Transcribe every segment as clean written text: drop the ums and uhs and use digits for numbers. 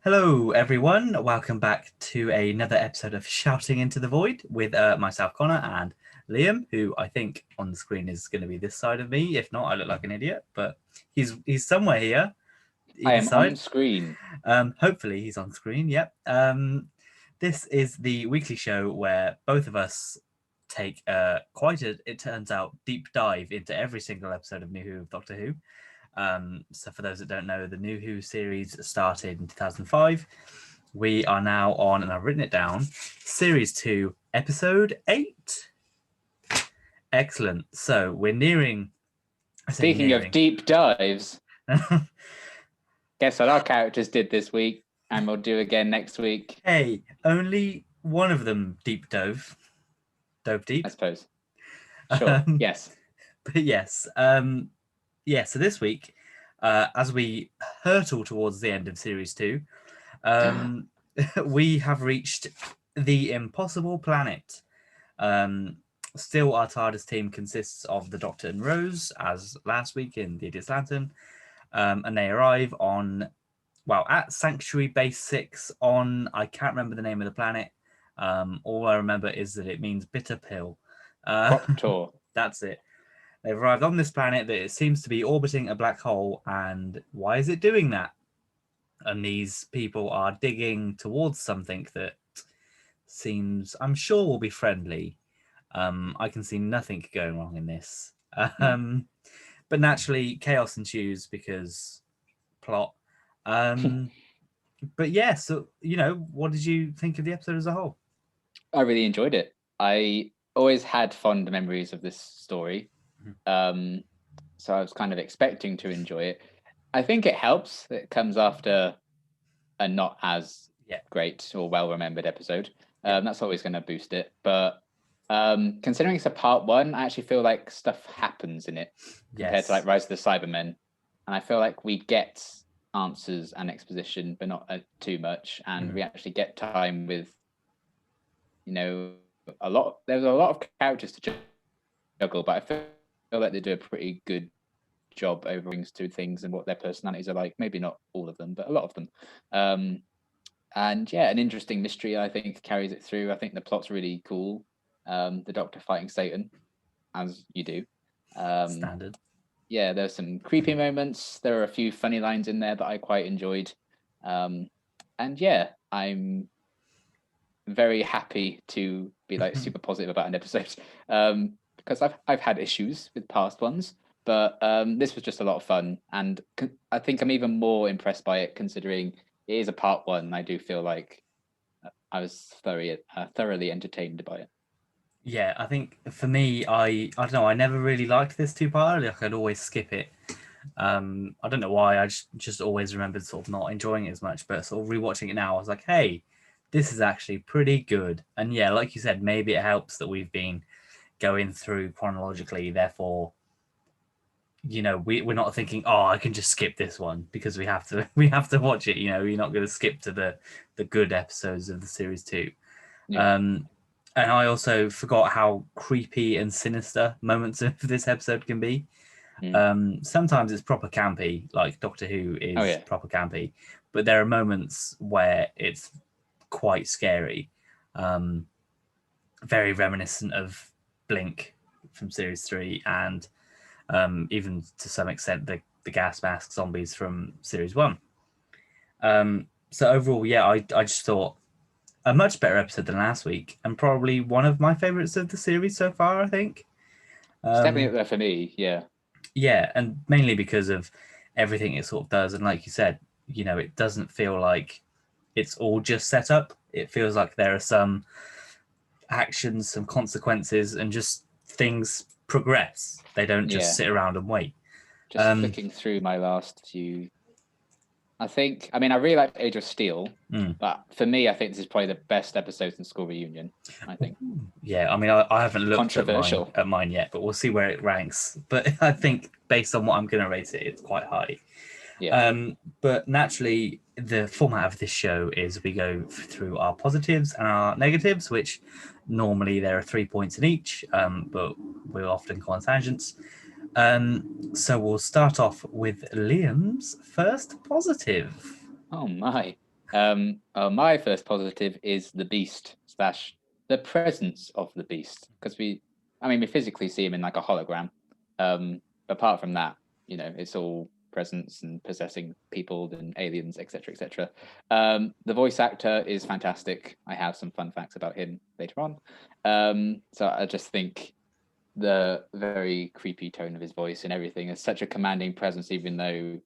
Hello, everyone. Welcome back to another episode of Shouting into the Void with myself, Connor, and Liam, who I think on the screen is going to be this side of me. If not, I look like an idiot, but he's somewhere here, I either am on side. screen. Hopefully, he's on screen. Yep. This is the weekly show where both of us take it turns out, deep dive into every single episode of New Who of Doctor Who. So for those that don't know, the New Who series started in 2005. We are now on, and I've written it down, Series 2, Episode 8. Excellent. So we're nearing... Speaking of deep dives, guess what our characters did this week, and we'll do again next week. Hey, only one of them deep dove. Dove deep? I suppose. Sure, yes. But yes. So this week, as we hurtle towards the end of Series 2, we have reached the impossible planet. Still, our Tardis team consists of the Doctor and Rose, as last week in The Idiot's Lantern, and they arrive at Sanctuary Base 6 on, I can't remember the name of the planet. All I remember is that it means bitter pill. Proctor. That's it. They've arrived on this planet that it seems to be orbiting a black hole, and why is it doing that? And these people are digging towards something that seems, I'm sure, will be friendly. I can see nothing going wrong in this. But naturally, chaos ensues because plot. But yeah, so, what did you think of the episode as a whole? I really enjoyed it. I always had fond memories of this story. So I was kind of expecting to enjoy it. I think it helps. It comes after a not as great or well-remembered episode. That's always going to boost it. But considering it's a part one, I actually feel like stuff happens in it compared to like Rise of the Cybermen. And I feel like we get answers and exposition, but not too much. And we actually get time with, there's a lot of characters to juggle, but I feel like they do a pretty good job over things and what their personalities are like. Maybe not all of them, but a lot of them. And yeah, an interesting mystery, I think, carries it through. I think the plot's really cool. The Doctor fighting Satan, as you do. Standard. Yeah, there's some creepy moments. There are a few funny lines in there that I quite enjoyed. And yeah, I'm very happy to be like super positive about an episode. Because I've had issues with past ones, but this was just a lot of fun, and I think I'm even more impressed by it considering it is a part one. I do feel like I was thoroughly entertained by it. Yeah, I think for me, I don't know, I never really liked this two-part. Like, I'd always skip it. I don't know why. I just always remembered sort of not enjoying it as much, but sort of rewatching it now, I was like, hey, this is actually pretty good. And yeah, like you said, maybe it helps that we've been going through chronologically, therefore we're not thinking, oh, I can just skip this one, because we have to watch it. You're not going to skip to the good episodes of the series 2. And I also forgot how creepy and sinister moments of this episode can be. Sometimes it's proper campy, like Doctor Who is proper campy, but there are moments where it's quite scary, very reminiscent of Blink from series 3, and even to some extent the gas mask zombies from series 1. So overall, I just thought a much better episode than last week, and probably one of my favorites of the series so far, I think. It's definitely up there for me, yeah, and mainly because of everything it sort of does. And like you said, it doesn't feel like it's all just set up. It feels like there are some actions, some consequences, and just things progress. They don't just sit around and wait. Just flicking through my last few, I really like Age of Steel, but for me, I think this is probably the best episode in School Reunion, I think. Yeah, I haven't looked at mine yet, but we'll see where it ranks. But I think based on what I'm going to rate it, it's quite high. Yeah. But naturally, the format of this show is we go through our positives and our negatives, which normally there are 3 points in each, but we'll often go on tangents. So we'll start off with Liam's first positive. Oh my. My first positive is the beast / the presence of the beast, because we physically see him in like a hologram. Apart from that, it's all presence and possessing people and aliens, etc., etc. The voice actor is fantastic. I have some fun facts about him later on. So I just think the very creepy tone of his voice and everything is such a commanding presence, even though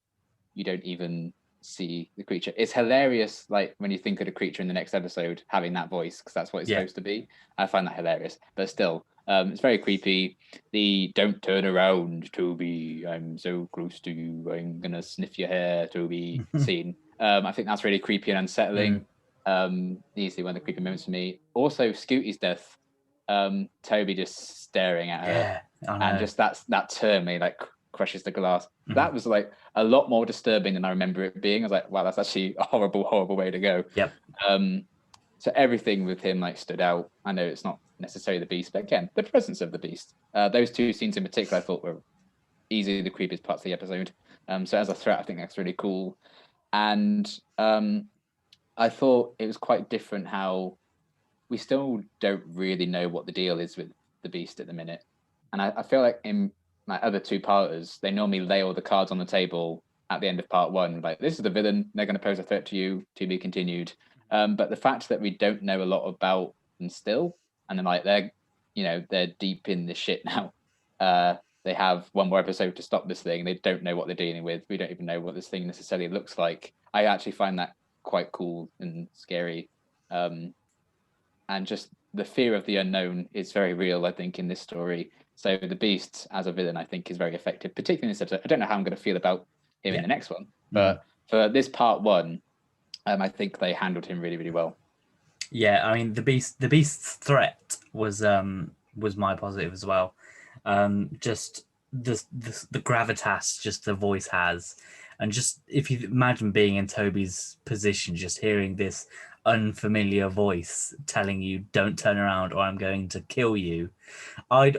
you don't even see the creature. It's hilarious, like when you think of the creature in the next episode having that voice, because that's what it's supposed to be. I find that hilarious, but still, it's very creepy. The "don't turn around, Toby, I'm so close to you, I'm gonna sniff your hair, Toby" scene. I think that's really creepy and unsettling. Easily one of the creepy moments for me. Also, Scooty's death. Toby just staring at her, and just that turn me like crushes the glass. That was like a lot more disturbing than I remember it being. I was like, wow, that's actually a horrible, horrible way to go. Yep. So everything with him like stood out. I know it's not necessarily the beast, but again, the presence of the beast. Those two scenes in particular, I thought were easily the creepiest parts of the episode. So as a threat, I think that's really cool. And I thought it was quite different how we still don't really know what the deal is with the beast at the minute. And I feel like in my other two-parters, they normally lay all the cards on the table at the end of part one. Like, this is the villain, they're going to pose a threat to you, to be continued. But the fact that we don't know a lot about them still, and then like they're deep in the shit now. They have one more episode to stop this thing. They don't know what they're dealing with. We don't even know what this thing necessarily looks like. I actually find that quite cool and scary. And just the fear of the unknown is very real, I think, in this story. So the beast as a villain, I think, is very effective, particularly in this episode. I don't know how I'm going to feel about him in the next one, but for this part one, I think they handled him really, really well. Yeah, I mean the beast's threat was my positive as well. Just the gravitas just the voice has, and just if you imagine being in Toby's position, just hearing this unfamiliar voice telling you don't turn around or I'm going to kill you. I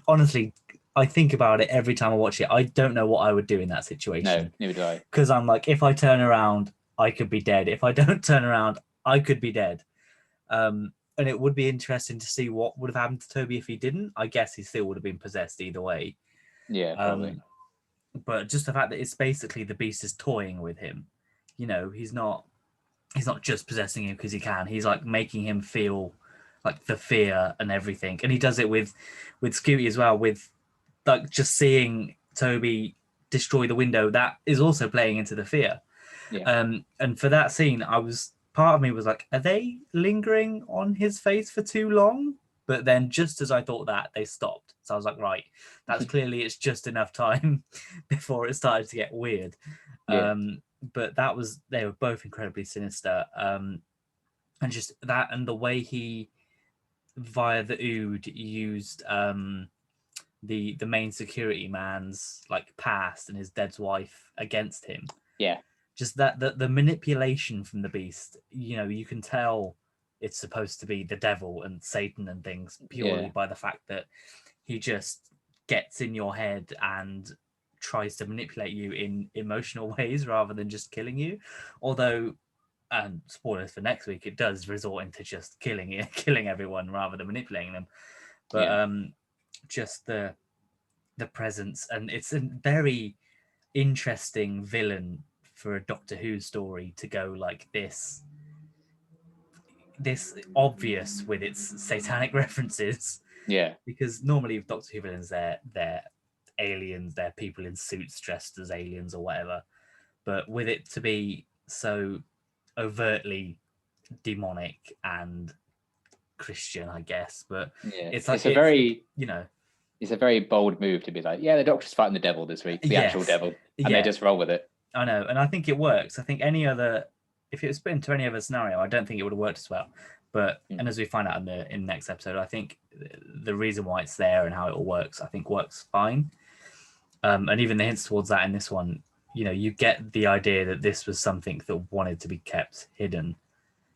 honestly, I think about it every time I watch it. I don't know what I would do in that situation. No, neither do I. Because I'm like, if I turn around, I could be dead. If I don't turn around, I could be dead. And it would be interesting to see what would have happened to Toby if he didn't. I guess he still would have been possessed either way. Yeah, probably. But just the fact that it's basically the beast is toying with him. He's not just possessing him because he can. He's like making him feel like the fear and everything. And he does it with Scooty as well, with like just seeing Toby destroy the window. That is also playing into the fear. Yeah. And for that scene, part of me was like, are they lingering on his face for too long? But then just as I thought that, they stopped. So I was like, right, that's clearly it's just enough time before it started to get weird. Yeah. But they were both incredibly sinister. And just that and the way he, via the Ood, used the main security man's like past and his dead wife against him. Yeah. Just that the manipulation from the beast, you can tell it's supposed to be the devil and Satan and things purely by the fact that he just gets in your head and tries to manipulate you in emotional ways rather than just killing you. Although, and spoilers for next week, it does resort into just killing everyone rather than manipulating them. But just the presence, and it's a very interesting villain for a Doctor Who story to go like this obvious with its satanic references. Yeah. Because normally with Doctor Who villains, they're aliens, they're people in suits dressed as aliens or whatever. But with it to be so overtly demonic and Christian, I guess. But it's like it's a very bold move to be like, the Doctor's fighting the devil this week, the actual devil, and they just roll with it. I know, and I think it works. I think if it was put into any other scenario, I don't think it would have worked as well. But and as we find out in the next episode, I think the reason why it's there and how it all works, I think works fine. And even the hints towards that in this one, you get the idea that this was something that wanted to be kept hidden.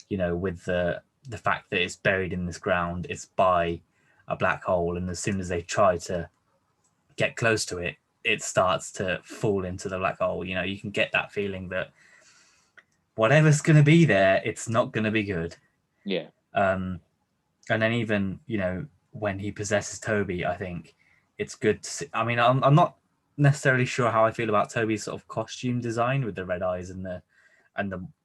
With the fact that it's buried in this ground, it's by a black hole, and as soon as they try to get close to it, it starts to fall into the black hole. You can get that feeling that whatever's going to be there, it's not going to be good. Yeah. And then even, when he possesses Toby, I think it's good to see. I mean, I'm not necessarily sure how I feel about Toby's sort of costume design with the red eyes and the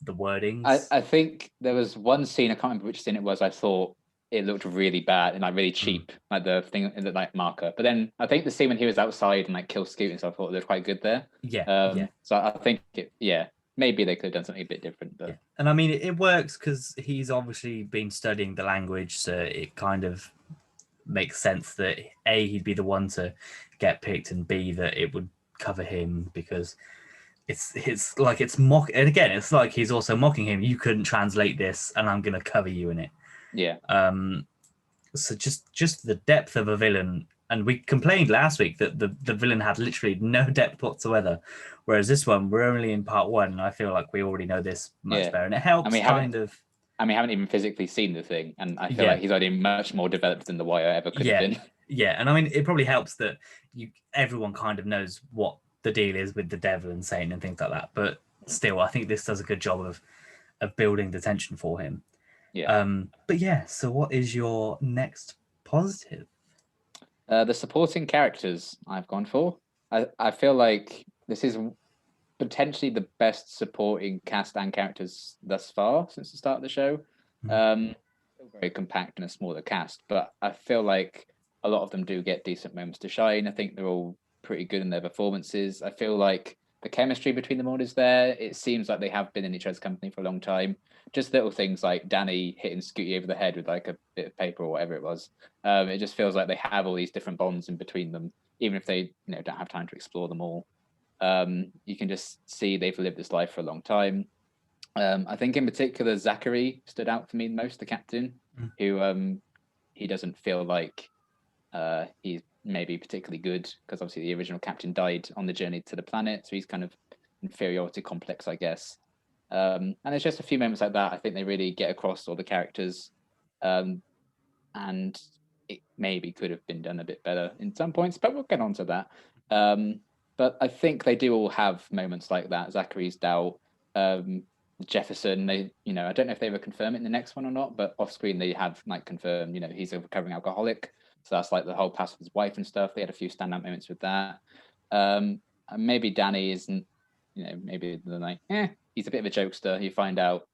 wordings. I think there was one scene, I can't remember which scene it was, I thought it looked really bad and like really cheap, like the thing in the like marker. But then I think the scene when he was outside and like kill Scoot and stuff, I thought it looked quite good there. Yeah. So I think maybe they could have done something a bit different. But And I mean, it works because he's obviously been studying the language, so it kind of makes sense that A, he'd be the one to get picked, and B, that it would cover him because it's like it's mock. And again, it's like he's also mocking him. You couldn't translate this, and I'm going to cover you in it. yeah. So just the depth of a villain, and we complained last week that the villain had literally no depth whatsoever, whereas this one we're only in part one, and I feel like we already know this much better, and it helps we kind of. we haven't even physically seen the thing, and I feel like he's already much more developed than the Wire ever could have been. Yeah, and I mean it probably helps that everyone kind of knows what the deal is with the devil and Satan and things like that, but still, I think this does a good job of building the tension for him. Yeah. But yeah, so what is your next positive? The supporting characters I've gone for. I feel like this is potentially the best supporting cast and characters thus far since the start of the show. Still very compact and a smaller cast, but I feel like a lot of them do get decent moments to shine. I think they're all pretty good in their performances. I feel like the chemistry between them all is there. It seems like they have been in each other's company for a long time. Just little things like Danny hitting Scooty over the head with like a bit of paper or whatever it was. It just feels like they have all these different bonds in between them, even if they don't have time to explore them all. You can just see they've lived this life for a long time. I think in particular Zachary stood out for me most, the captain, who he doesn't feel like he's maybe particularly good because obviously the original captain died on the journey to the planet, so he's kind of inferiority complex, I guess. And it's just a few moments like that I think they really get across all the characters, and it maybe could have been done a bit better in some points, but we'll get on to that. But I think they do all have moments like that. Zachary's doubt, Jefferson. They, I don't know if they ever confirm it in the next one or not, but off screen they have like confirmed, he's a recovering alcoholic. So that's like the whole past with his wife and stuff. They had a few standout moments with that. And maybe Danny isn't, maybe they're like, he's a bit of a jokester. You find out,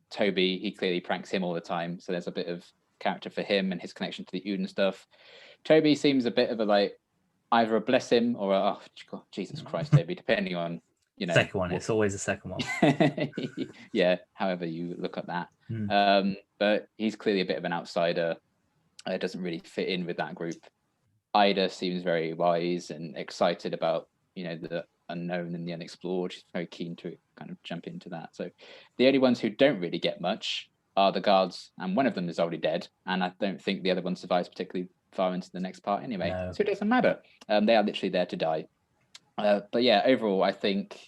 Toby, he clearly pranks him all the time. So there's a bit of character for him and his connection to the Uden stuff. Toby seems a bit of a like either a bless him or a, God, Jesus Christ, Toby, depending on second one. It's always the second one. Yeah, however you look at that. But he's clearly a bit of an outsider. It doesn't really fit in with that group. Ida seems very wise and excited about the unknown and the unexplored. She's very keen to kind of jump into that. So the only ones who don't really get much are the guards, and one of them is already dead, and I don't think the other one survives particularly far into the next part anyway. No. So it doesn't matter. They are literally there to die. But yeah, overall, I think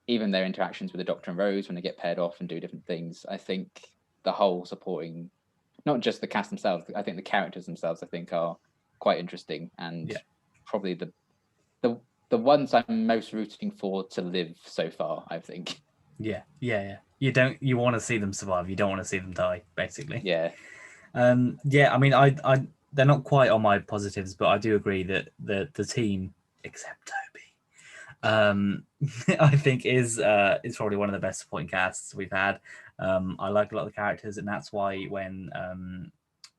even their interactions with the Doctor and Rose when they get paired off and do different things, I think the whole supporting, not just the cast themselves, I think the characters themselves, I think are quite interesting and probably the ones I'm most rooting for to live so far, I think. Yeah. You want to see them survive. You don't want to see them die, basically. Yeah. I mean, I they're not quite on my positives, but I do agree that the team, except Toby, I think is probably one of the best supporting casts we've had. I like a lot of the characters, and that's why when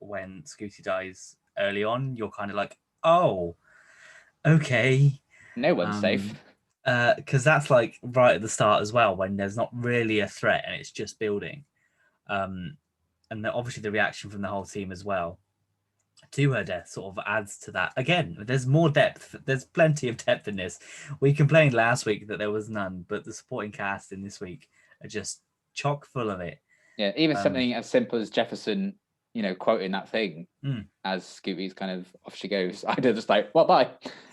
Scooty dies early on, you're kind of like, oh, okay. No one's safe. Because that's like right at the start as well, when there's not really a threat and it's just building. And obviously the reaction from the whole team as well to her death sort of adds to that. Again, there's more depth. There's plenty of depth in this. We complained last week that there was none, but the supporting cast in this week are just chock full of it. Yeah, even something as simple as Jefferson, quoting that thing as Scooty's kind of off she goes. I did just like, what, bye?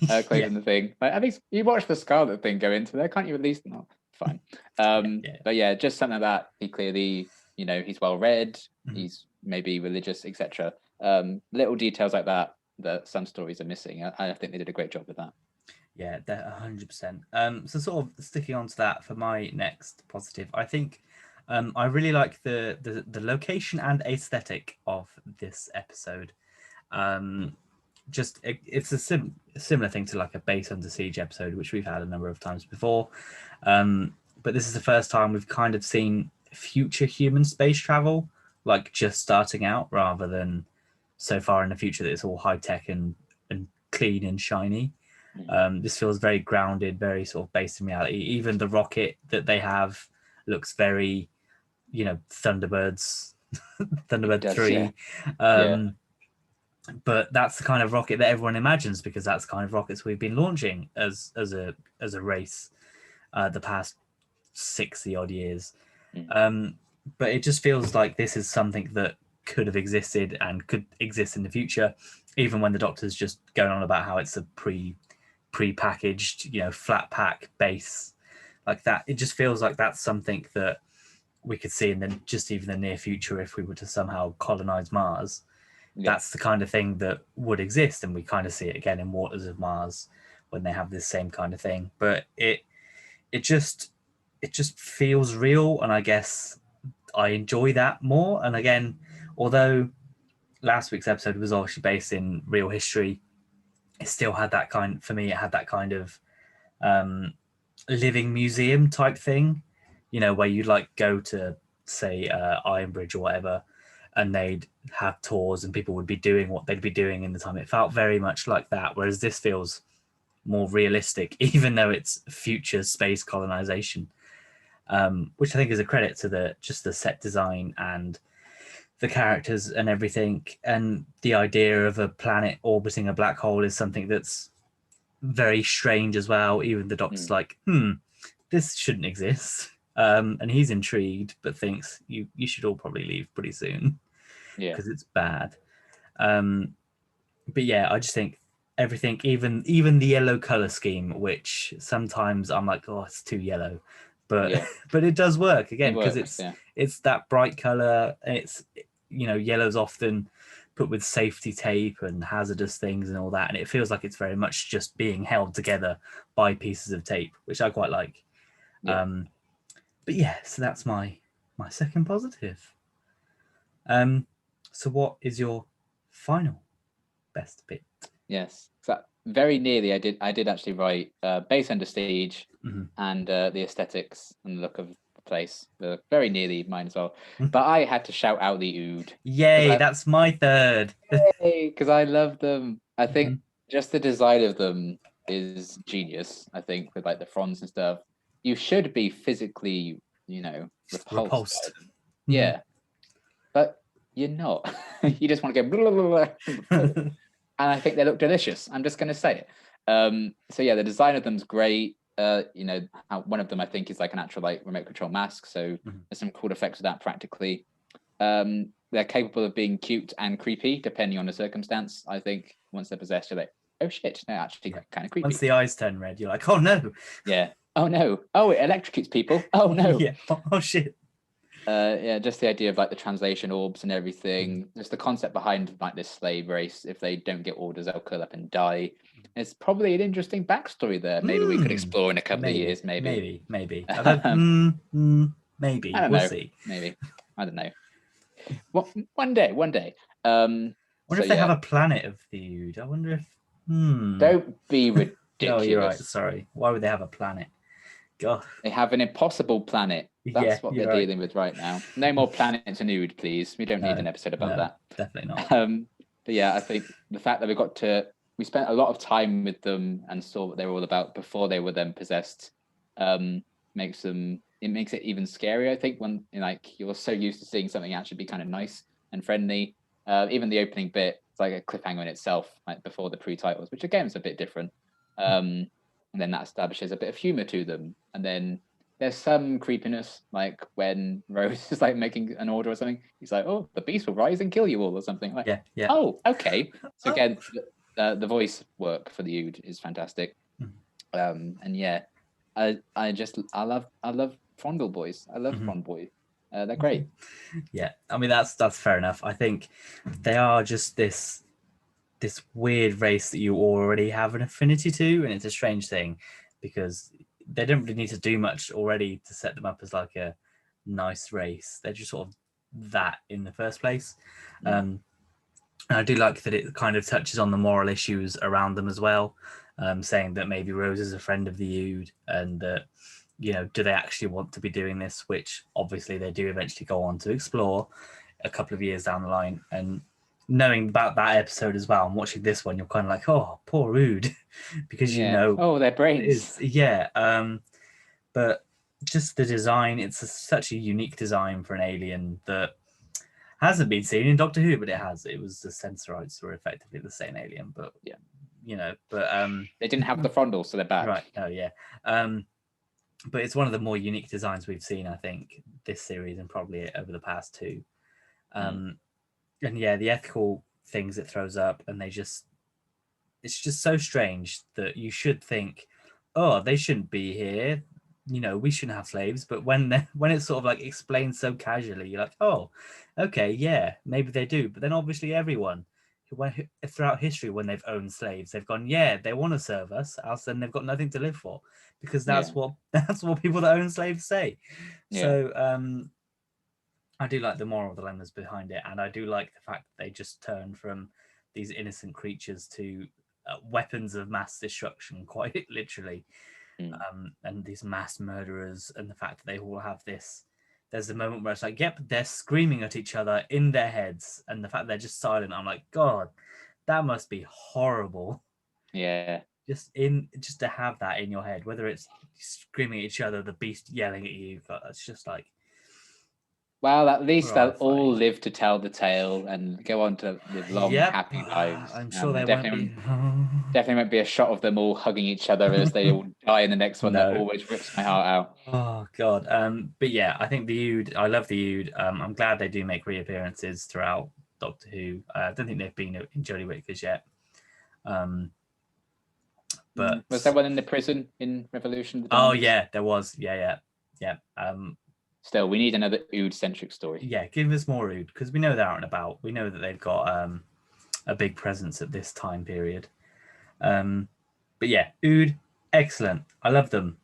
Closing the thing. Like, at least you watched the Scarlet thing go into there, can't you? At least, no, fine. But yeah, just something like that. He clearly, he's well read. He's maybe religious, etc. Little details like that some stories are missing. I think they did a great job with that. Yeah, 100%. So sort of sticking on to that for my next positive, I think I really like the location and aesthetic of this episode. Um, it's a similar thing to like a Base Under Siege episode, which we've had a number of times before. But this is the first time we've kind of seen future human space travel, like just starting out, rather than so far in the future that it's all high tech and clean and shiny. This feels very grounded, very sort of based in reality. Even the rocket that they have looks very, Thunderbirds, It Thunderbird does, yeah. 3. But that's the kind of rocket that everyone imagines, because that's the kind of rockets we've been launching as a race the past 60 odd years. But it just feels like this is something that could have existed and could exist in the future, even when the Doctor's just going on about how it's a pre-packaged, flat pack base like that. It just feels like that's something that we could see in even the near future if we were to somehow colonize Mars. That's the kind of thing that would exist, and we kind of see it again in Waters of Mars when they have this same kind of thing. But it just feels real, and I guess I enjoy that more. And again, although last week's episode was obviously based in real history, it still had that kind, for me, it had that kind of living museum type thing, where you'd like go to, say, Iron Bridge or whatever, and they'd have tours and people would be doing what they'd be doing in the time. It felt very much like that, whereas this feels more realistic, even though it's future space colonization, which I think is a credit to the set design and the characters and everything. And the idea of a planet orbiting a black hole is something that's very strange as well. Even the Doctor's like, this shouldn't exist. And he's intrigued, but thinks you should all probably leave pretty soon because it's bad. But yeah, I just think everything, even the yellow color scheme, which sometimes I'm like, oh, it's too yellow, but but it does work again because it's that bright color. It's yellow's often put with safety tape and hazardous things and all that, and it feels like it's very much just being held together by pieces of tape, which I quite like. But yeah, so that's my second positive. So what is your final best bit? Yes, so very nearly I did actually write Base Under Siege and the aesthetics and the look of the place. Very nearly mine as well. But I had to shout out the Ood. Yay, that's my third. Because I love them. I think just the design of them is genius. I think with like the fronds and stuff, you should be physically, repulsed. By them. Yeah, but you're not. You just want to go blah, blah, blah, blah. And I think they look delicious. I'm just going to say it. So yeah, the design of them's great. One of them I think is like an actual like remote control mask. So there's some cool effects of that practically. They're capable of being cute and creepy depending on the circumstance. I think once they're possessed, you're like, oh shit, they're actually kind of creepy. Once the eyes turn red, you're like, oh no. Yeah. Oh no. Oh, it electrocutes people. Oh no. Yeah. Oh shit. Just the idea of like the translation orbs and everything, just the concept behind like this slave race. If they don't get orders, they'll curl up and die. It's probably an interesting backstory there. Maybe we could explore in a couple of years. Maybe. Maybe. We'll see. Maybe. I don't know. Well, one day. I wonder if they have a planet of the Ood. I wonder if. Don't be ridiculous. Oh, you're right. Sorry. Why would they have a planet? God. They have an impossible planet. That's what they're dealing with right now. No more planets and Ood, please. We don't need an episode about that. Definitely not. But yeah, I think the fact that we spent a lot of time with them and saw what they were all about before they were then possessed, makes it even scarier. I think when you're so used to seeing something actually be kind of nice and friendly. Even the opening bit, it's like a cliffhanger in itself, like before the pre-titles, which again is a bit different. And then that establishes a bit of humor to them. And then there's some creepiness, like when Rose is like making an order or something. He's like, "Oh, the beast will rise and kill you all," or something. Like, yeah. Oh, okay. So again, the voice work for the Ood is fantastic. And yeah, I love Frondle boys. I love Frond boys. They're great. Yeah, I mean that's fair enough. I think they are just this this weird race that you already have an affinity to, and it's a strange thing because they don't really need to do much already to set them up as like a nice race. They're just sort of that in the first place. And I do like that it kind of touches on the moral issues around them as well, saying that maybe Rose is a friend of the Ood, and that, you know, do they actually want to be doing this? Which obviously they do eventually go on to explore a couple of years down the line. And knowing about that episode as well and watching this one, you're kind of like, oh, poor Ood, because you know, Oh, their brains. but just the design, it's such a unique design for an alien that hasn't been seen in Doctor Who, but it has. It was the Sensorites were effectively the same alien, but Yeah. you know, but they didn't have the frontals, so they're back. Right. Oh yeah. But it's one of the more unique designs we've seen, I think, this series and probably over the past two. And yeah, the ethical things it throws up, and it's just so strange that you should think, oh, they shouldn't be here. You know, we shouldn't have slaves. But when it's sort of like explained so casually, you're like, oh, okay, yeah, maybe they do. But then obviously everyone throughout history, when they've owned slaves, they've gone, yeah, they want to serve us, else then they've got nothing to live for, because that's what people that own slaves say. So I do like the moral dilemmas behind it, and I do like the fact that they just turn from these innocent creatures to weapons of mass destruction, quite literally, and these mass murderers, and the fact that they all have this. There's a moment where it's like, yep, they're screaming at each other in their heads, and the fact they're just silent, I'm like, God, that must be horrible. Yeah. Just to have that in your head, whether it's screaming at each other, the beast yelling at you, it's just like. Well, at least they'll all live to tell the tale and go on to live long, happy lives. I'm sure there won't be. Definitely won't be a shot of them all hugging each other as they all die in the next one. No. That always rips my heart out. Oh God. But yeah, I think the Ood. I love the Ood. I'm glad they do make reappearances throughout Doctor Who. I don't think they've been in Jodie Whittaker's yet. But was there one in the prison in Revolution? Oh yeah, there was. Yeah. Still, we need another Ood-centric story. Yeah, give us more Ood, because we know they're out and about. We know that they've got a big presence at this time period. But yeah, Ood, excellent. I love them.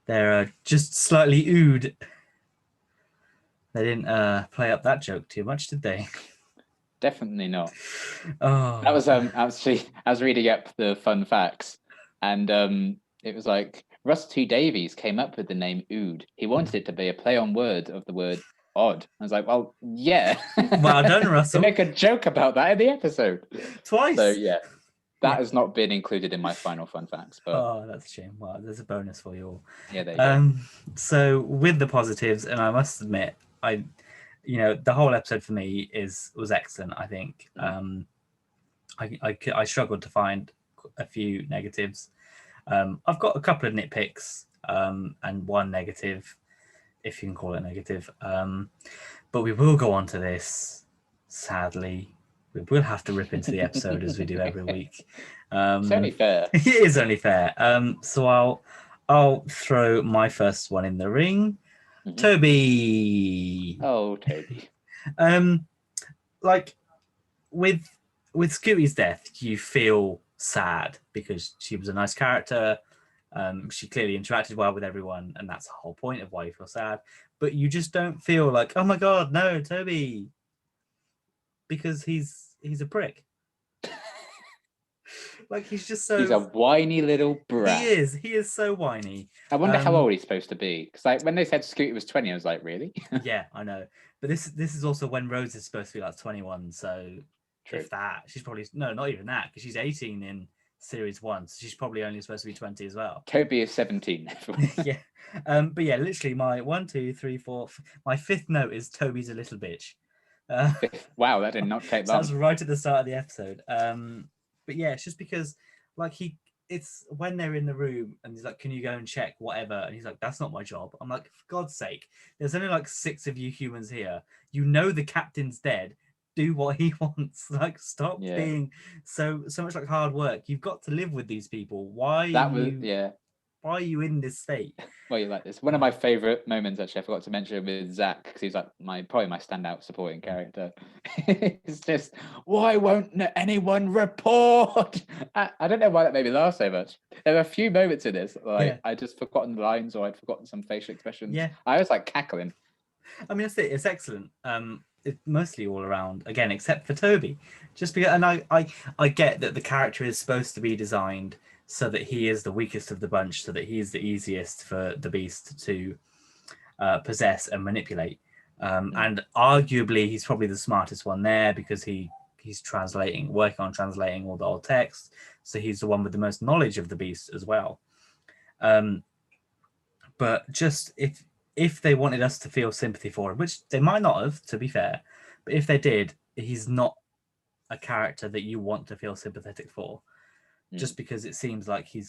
They're just slightly Ood. They didn't play up that joke too much, did they? Definitely not. Oh, that was actually, I was reading up the fun facts, and it was like Russell T Davies came up with the name Ood. He wanted it to be a play on word of the word odd. I was like, well, yeah. Well done, Russell. They make a joke about that in the episode twice. So yeah, that has not been included in my final fun facts. But oh, that's a shame. Well, there's a bonus for you all. Yeah, there you go. So with the positives, and I must admit, the whole episode for me was excellent. I think I struggled to find a few negatives. I've got a couple of nitpicks and one negative, if you can call it negative. But we will go on to this. Sadly, we will have to rip into the episode as we do every week. It's only fair. It is only fair. So I'll throw my first one in the ring. Toby. Oh, Toby. Like with Scooty's death, you feel sad because she was a nice character. She clearly interacted well with everyone, and that's the whole point of why you feel sad. But you just don't feel like, oh my God, no, Toby, because he's a prick. Like he's a whiny little brat. He is so whiny. I wonder how old he's supposed to be, because like when they said Scooty was 20, I was like, really? Yeah, I know. But this is also when Rose is supposed to be like 21, so True. If that, she's probably not even that, because she's 18 in series 1, so she's probably only supposed to be 20 as well. Toby is 17. Yeah. But yeah, literally my 1, 2, 3, 4, my fifth note is Toby's a little bitch. Wow, that did not take long. That's right at the start of the episode. But yeah, it's just because like it's when they're in the room and he's like, can you go and check whatever? And he's like, that's not my job. I'm like, for God's sake, there's only like 6 of you humans here. You know the captain's dead. Do what he wants. Like, stop being so much like hard work. You've got to live with these people. Why? Yeah. why are you in this state? Well, you like this. One of my favorite moments, actually, I forgot to mention with Zach, because he's like probably my standout supporting character. It's just, why won't anyone report? I don't know why that made me laugh so much. There were a few moments in this, like I just forgotten the lines or I'd forgotten some facial expressions. Yeah. I was like cackling. I mean, that's it. It's excellent. It's mostly all around again, except for Toby. Just because, and I get that the character is supposed to be designed so that he is the weakest of the bunch, so that he is the easiest for the beast to possess and manipulate. And arguably, he's probably the smartest one there because he's working on translating all the old text. So he's the one with the most knowledge of the beast as well. But just if they wanted us to feel sympathy for him, which they might not have, to be fair, but if they did, he's not a character that you want to feel sympathetic for, just because it seems like he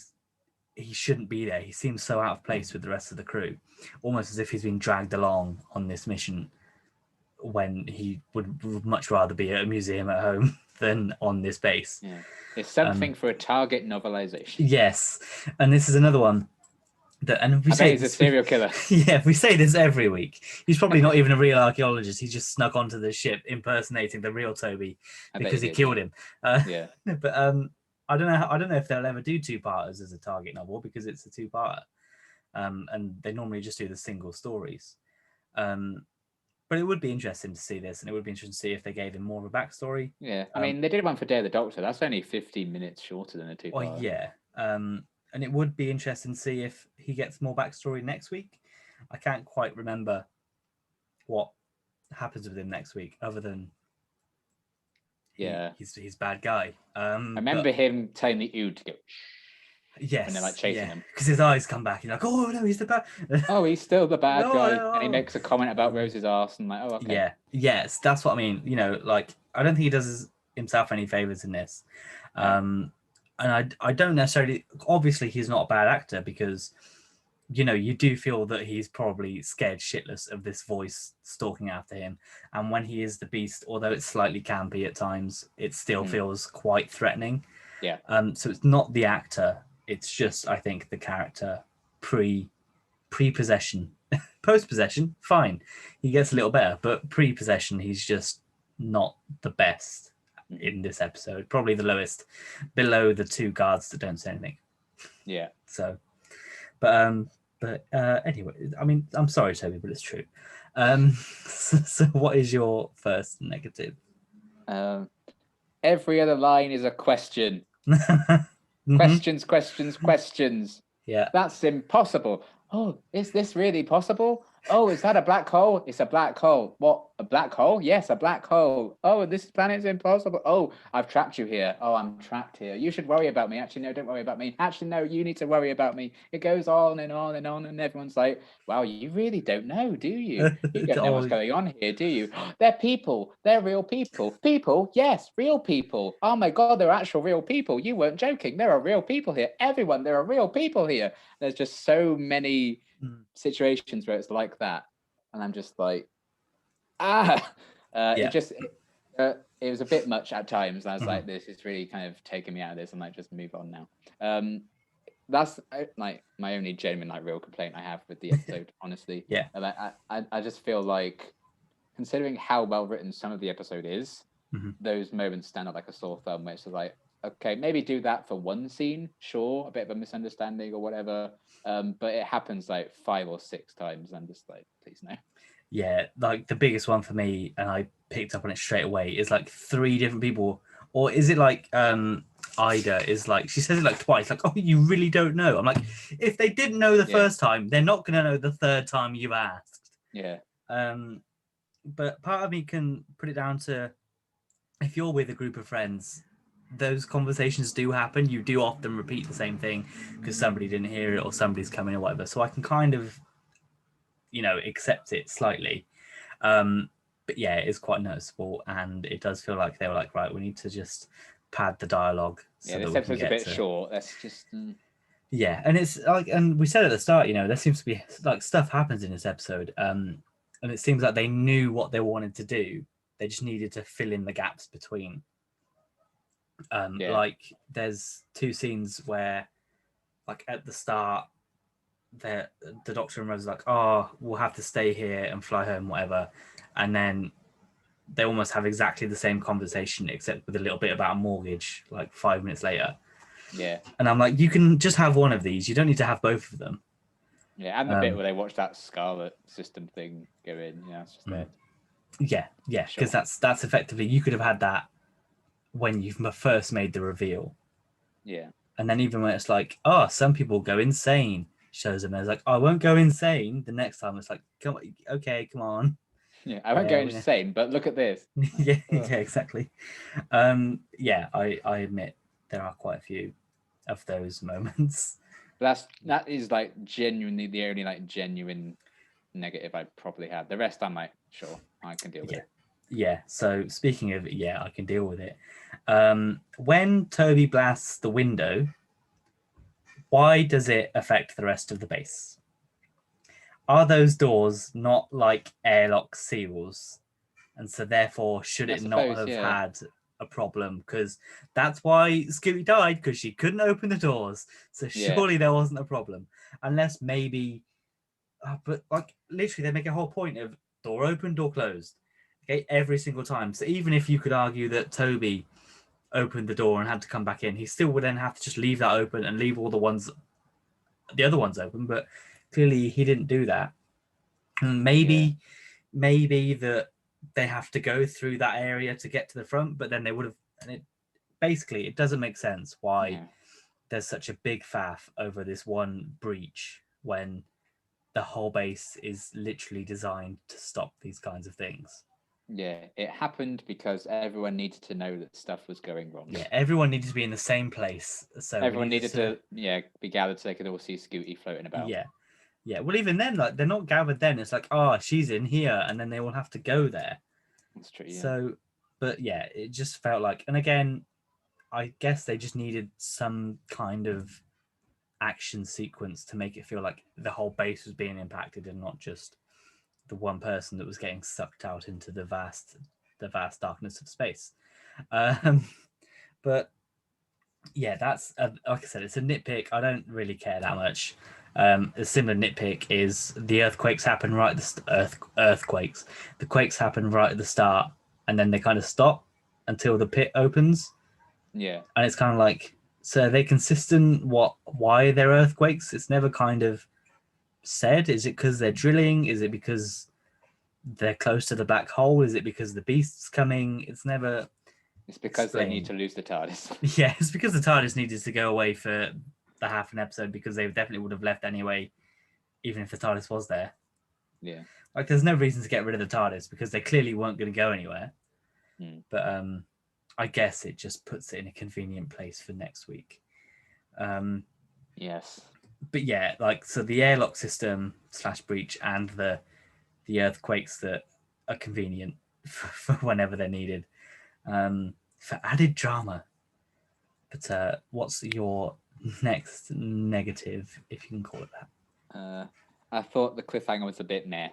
shouldn't be there. He seems so out of place with the rest of the crew, almost as if he's been dragged along on this mission when he would much rather be at a museum at home than on this base. Yeah, it's something for a Target novelization. Yes, and this is another one. And we say he's a serial killer. Yeah, we say this every week. He's probably not even a real archaeologist. He just snuck onto the ship impersonating the real Toby because he killed him. Yeah. But I don't know. I don't know if they'll ever do two-parters as a Target novel because it's a two-parter, and they normally just do the single stories. But it would be interesting to see this, and it would be interesting to see if they gave him more of a backstory. Yeah, I mean, they did one for Day of the Doctor. That's only 15 minutes shorter than a two-parter. Oh yeah. And it would be interesting to see if he gets more backstory next week. I can't quite remember what happens with him next week, other than he's bad guy. I remember him telling the Ood to go. Yes, and they're like chasing him because his eyes come back. You're like, oh no, he's the bad. Oh, he's still the bad guy, No. and he makes a comment about Rose's arse, and like, oh, okay. Yeah, yes, that's what I mean. You know, like I don't think he does himself any favors in this. And I don't necessarily, obviously he's not a bad actor because, you know, you do feel that he's probably scared shitless of this voice stalking after him. And when he is the beast, although it's slightly campy at times, it still feels quite threatening. Yeah. So it's not the actor. It's just, I think, the character pre-possession. Post-possession, fine. He gets a little better. But pre-possession, he's just not the best in this episode, probably the lowest, below the two guards that don't say anything. Yeah. So, but anyway, I mean, I'm sorry, Toby, but it's true. So what is your first negative? Every other line is a question. Questions. Yeah. That's impossible. Oh, is this really possible? Oh, is that a black hole? It's a black hole. What? A black hole? Yes, a black hole. Oh, this planet's impossible. Oh, I've trapped you here. Oh, I'm trapped here. You should worry about me. Actually, no, don't worry about me. Actually, no, you need to worry about me. It goes on and on and on, and everyone's like, wow, you really don't know, do you? You don't know what's going on here, do you? They're people. They're real people. People? Yes, real people. Oh my God, they're actual real people. You weren't joking. There are real people here. Everyone, there are real people here. There's just so many situations where it's like that, and I'm just like, it was a bit much at times. I was like, this is really kind of taking me out of this. I'm like, just move on now. That's like my only genuine like real complaint I have with the episode, honestly. Yeah. I just feel like, considering how well written some of the episode is, those moments stand out like a sore thumb, where it's like, okay, maybe do that for one scene, sure, a bit of a misunderstanding or whatever. But it happens like 5 or 6 times. I'm just like, please no. Yeah, like the biggest one for me, and I picked up on it straight away, is like 3 different people. Or is it like Ida is like, she says it like twice, like, oh, you really don't know. I'm like, if they didn't know the first time, they're not going to know the third time you asked. Yeah. But part of me can put it down to, if you're with a group of friends, those conversations do happen. You do often repeat the same thing because somebody didn't hear it or somebody's coming or whatever. So I can kind of, you know, accept it slightly. But yeah, it is quite noticeable, and it does feel like they were like, right, we need to just pad the dialogue. So this episode's a bit short. That's just. Yeah, and it's like, and we said at the start, you know, there seems to be like stuff happens in this episode, and it seems like they knew what they wanted to do. They just needed to fill in the gaps between. Like there's 2 scenes where, like at the start, the Doctor and Rose are like, oh, we'll have to stay here and fly home, whatever. And then they almost have exactly the same conversation, except with a little bit about a mortgage, like 5 minutes later. Yeah. And I'm like, you can just have one of these. You don't need to have both of them. Yeah, and the bit where they watch that Scarlet system thing go in, it's just there. Yeah, Sure. because that's effectively, you could have had that when you first made the reveal. Yeah. And then even when it's like, oh, some people go insane, shows them, there's like, oh, I won't go insane. The next time it's like, come on, okay, come on. Yeah, I won't go insane, but look at this. Yeah, exactly. Yeah, I admit there are quite a few of those moments. That is like genuinely the only like genuine negative I probably had. The rest I'm like, sure, I can deal with it. Yeah, so speaking of, I can deal with it. When Toby blasts the window, why does it affect the rest of the base? Are those doors not like airlock seals? And so therefore, should it not have had a problem? Because that's why Scooby died, because she couldn't open the doors. So surely there wasn't a problem. Unless maybe, but like literally they make a whole point of door open, door closed. Okay, every single time. So even if you could argue that Toby opened the door and had to come back in, he still would then have to just leave that open and leave all the other ones open. But clearly he didn't do that. And maybe that they have to go through that area to get to the front, but then they would have. And it doesn't make sense why there's such a big faff over this one breach when the whole base is literally designed to stop these kinds of things. Yeah, it happened because everyone needed to know that stuff was going wrong. Yeah, everyone needed to be in the same place. So everyone needed to be gathered so they could all see Scooty floating about. Yeah. Well, even then, like they're not gathered then. It's like, oh, she's in here, and then they will have to go there. That's true. Yeah. So, but yeah, it just felt like, and again, I guess they just needed some kind of action sequence to make it feel like the whole base was being impacted and not just the one person that was getting sucked out into the vast darkness of space. But yeah, that's like I said, it's a nitpick. I don't really care that much. A similar nitpick is the earthquakes happen right at the earthquakes. The quakes happen right at the start, and then they kind of stop until the pit opens. Yeah, and it's kind of like, so are they consistent? Why they're earthquakes? It's never kind of said. Is it because they're drilling? Is it because they're close to the black hole? Is it because the beast's coming? It's never. It's because they need to lose the TARDIS. Yeah, it's because the TARDIS needed to go away for the half an episode, because they definitely would have left anyway, even if the TARDIS was there. Yeah. Like, there's no reason to get rid of the TARDIS because they clearly weren't going to go anywhere. But I guess it just puts it in a convenient place for next week. Yes. But yeah, like, so the airlock system / breach and the earthquakes that are convenient for whenever they're needed, for added drama. But what's your next negative, if you can call it that? I thought the cliffhanger was a bit meh.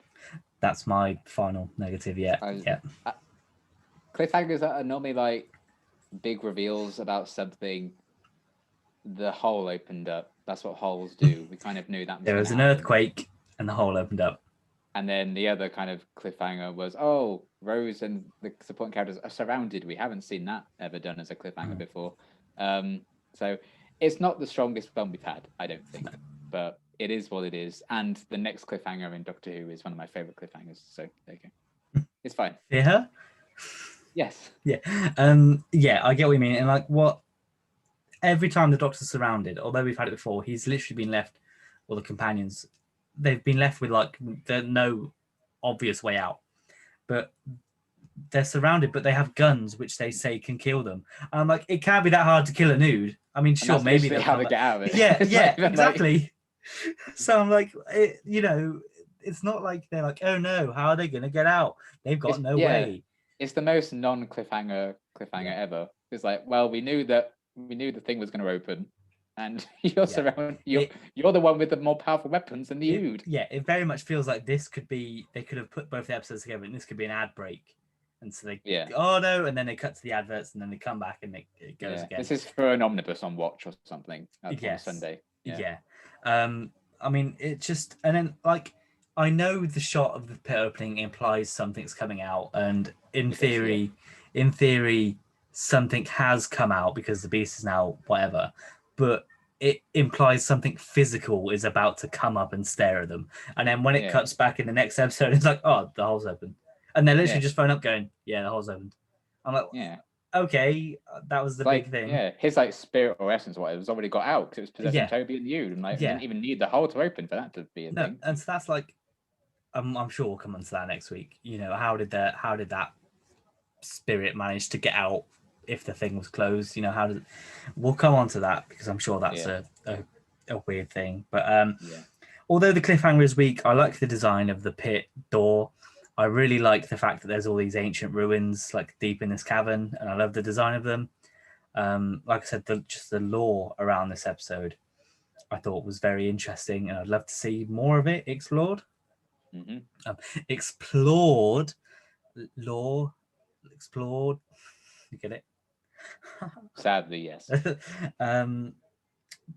That's my final negative. Yeah. Cliffhangers are normally like big reveals about something. The hole opened up. That's what holes do. We kind of knew that. There was an earthquake and the hole opened up. And then the other kind of cliffhanger was, oh, Rose and the supporting characters are surrounded. We haven't seen that ever done as a cliffhanger before. So it's not the strongest film we've had, I don't think. But it is what it is. And the next cliffhanger in Doctor Who is one of my favorite cliffhangers. So there you go. It's fine. Yeah? Yes. Yeah. Yeah, I get what you mean. And like, every time the Doctor's surrounded, although we've had it before, he's literally been left, or the companions, they've been left with like no obvious way out. But they're surrounded, but they have guns which they say can kill them. And I'm like, it can't be that hard to kill a nude. I mean, sure, maybe they'll how they get out of it. Yeah, exactly. So I'm like, it's not like they're like, oh no, how are they going to get out? They've got no way. It's the most non-cliffhanger ever. It's like, well, we knew the thing was going to open, and you're surrounded. You're the one with the more powerful weapons than the Ood. Yeah, it very much feels like this could be. They could have put both the episodes together, and this could be an ad break. And so they, oh no, and then they cut to the adverts, and then they come back, and it goes again. This is for an omnibus on Watch or something on Sunday. Yeah. I mean, it just, and then like, I know the shot of the pit opening implies something's coming out, and It does, yeah. in theory, something has come out because the beast is now whatever, but it implies something physical is about to come up and stare at them. And then when it Yeah. cuts back in the next episode, it's like, oh, the hole's open. And they're literally Yeah. just phone up going, yeah, the hole's opened. I'm like, Yeah. okay, that was the big Like, thing. yeah, his like spirit or essence or whatever has already got out because it was possessing Yeah. Toby and you, and like Yeah. didn't even need the hole to open for that to be a No, thing. and so that's like, I'm sure we'll come on to that next week. You know, how did that spirit manage to get out if the thing was closed? You know, how did we'll come on to that because I'm sure that's Yeah. a weird thing. But Yeah. although the cliffhanger is weak, I like the design of the pit door. I really like the fact that there's all these ancient ruins like deep in this cavern, and I love the design of them. Like I said, just the lore around this episode I thought was very interesting, and I'd love to see more of it explored. Mm-hmm. Explored, lore, explored. You get it? Sadly, yes. um,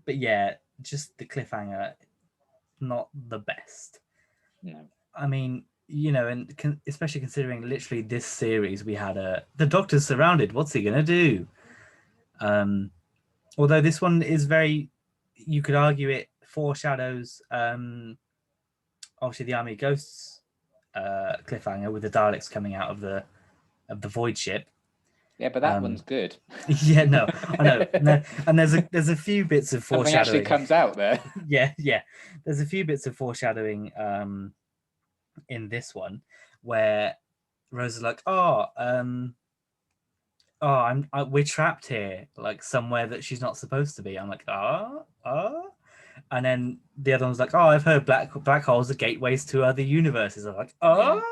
but yeah, just the cliffhanger, not the best. No. I mean, you know, and especially considering literally this series, we had the Doctor's surrounded. What's he gonna do? Although this one is very, you could argue it foreshadows obviously the Army of Ghosts cliffhanger with the Daleks coming out of the void ship. Yeah, but that one's good. Yeah, no, I know. No, and there's a few bits of Something actually foreshadowing. comes out there. Yeah. There's a few bits of foreshadowing in this one where Rose is like, we're trapped here, like somewhere that she's not supposed to be. I'm like, and then the other one's like, oh, I've heard black holes are gateways to other universes. I'm like, Yeah.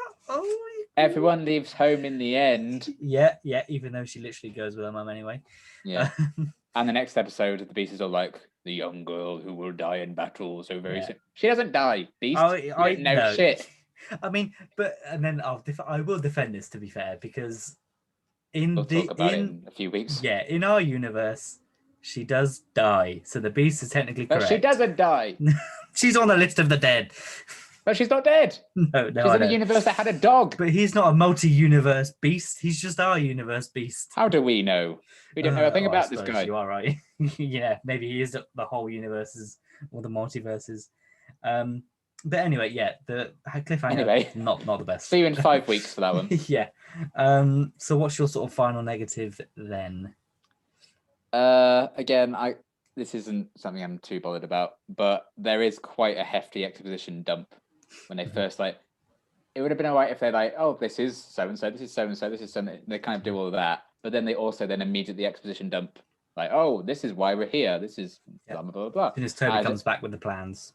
Everyone leaves home in the end. Yeah, even though she literally goes with her mum anyway. Yeah. And the next episode, the Beast is all like, the young girl who will die in battle so very soon. She doesn't die, Beast. No shit. I mean, and then I will defend this, to be fair, because We'll talk about it in a few weeks. Yeah, in our universe, she does die. So the Beast is technically correct. But she doesn't die. She's on the list of the dead. But she's not dead. No, she's in a universe that had a dog. But he's not a multi-universe beast. He's just our universe beast. How do we know? We don't know a thing about this guy. You are right. Yeah, maybe he is the whole universes or the multiverses. But anyway, yeah, the cliffhanger not the best. See you in 5 weeks for that one. Yeah. So what's your sort of final negative then? Again, this isn't something I'm too bothered about, but there is quite a hefty exposition dump when they first it would have been alright if they're like, oh, this is so and so, this is so and so, this is so, and they kind of do all of that, but then they also then immediately exposition dump, like, oh, this is why we're here, this is blah blah blah blah. And as Toby comes back with the plans.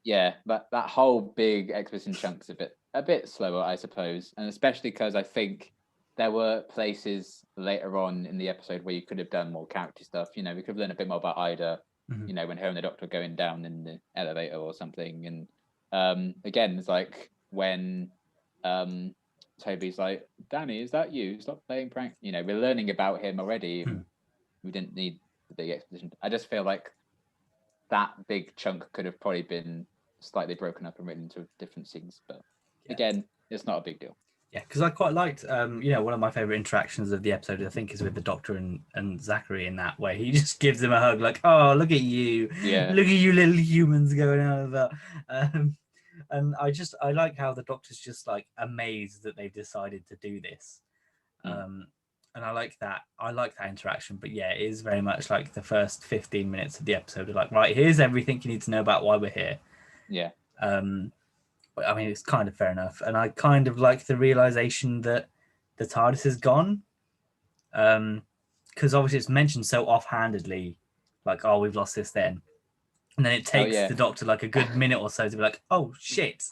Yeah, but that whole big exposition chunk's a bit slower, I suppose, and especially because I think there were places later on in the episode where you could have done more character stuff. You know, we could have learned a bit more about Ida. You know, when her and the Doctor are going down in the elevator or something, and again, it's like when Toby's like, Danny, is that you? Stop playing prank. You know, we're learning about him already. We didn't need the big exposition. I just feel like that big chunk could have probably been slightly broken up and written into different scenes. But again, it's not a big deal. Yeah, because I quite liked, one of my favorite interactions of the episode, I think, is with the Doctor and Zachary in that way. He just gives him a hug, like, "Oh, look at you! Yeah, look at you, little humans going out of that." And I like how the Doctor's just like amazed that they've decided to do this, and I like that. I like that interaction. But yeah, it is very much like the first 15 minutes of the episode are like, right, here's everything you need to know about why we're here. Yeah. I mean, it's kind of fair enough. And I kind of like the realization that the TARDIS is gone. Because obviously it's mentioned so offhandedly, like, oh, we've lost this then. And then it takes the Doctor like a good minute or so to be like, oh, shit.